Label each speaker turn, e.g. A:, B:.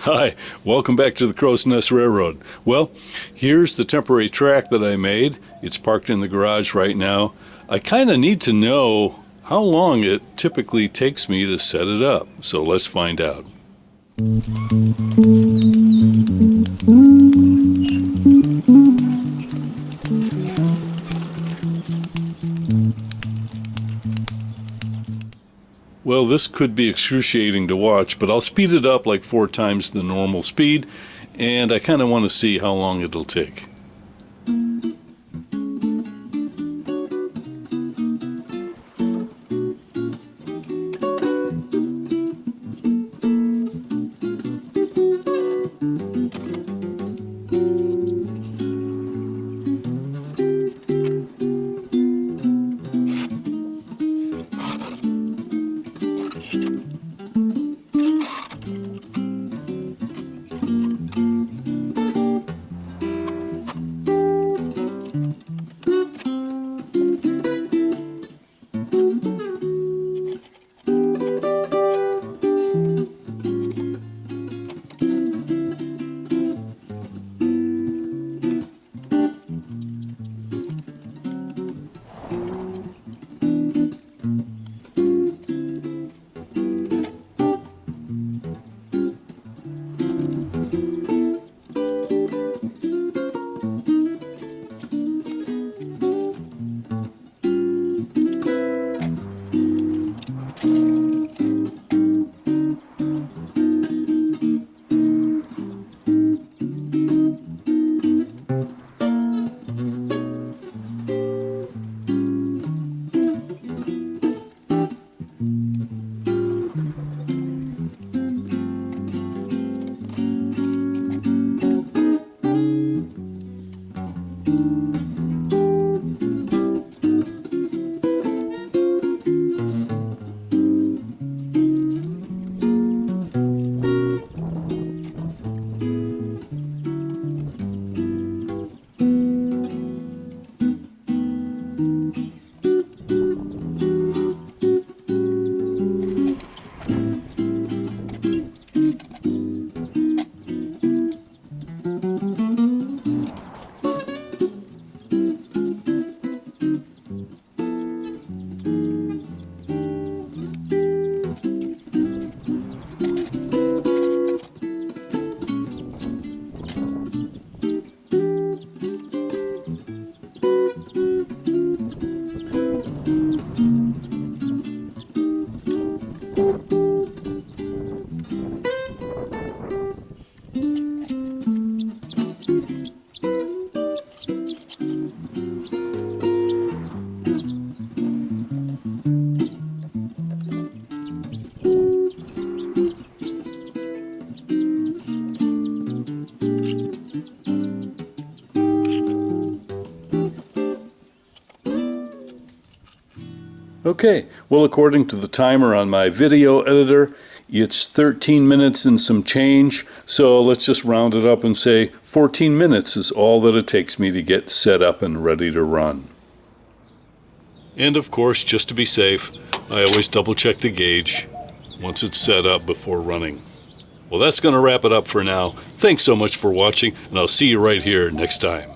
A: Hi, welcome back to the Crow's Nest Railroad. Well, here's the temporary track that I made. It's parked in the garage right now. I kind of need to know how long it typically takes me to set it up, so let's find out. Well, this could be excruciating to watch, but I'll speed it up like 4 times the normal speed, and I kind of want to see how long it'll take. Okay, well, according to the timer on my video editor, it's 13 minutes and some change, so let's just round it up and say 14 minutes is all that it takes me to get set up and ready to run. And of course, just to be safe, I always double check the gauge once it's set up before running. Well, that's going to wrap it up for now. Thanks so much for watching, and I'll see you right here next time.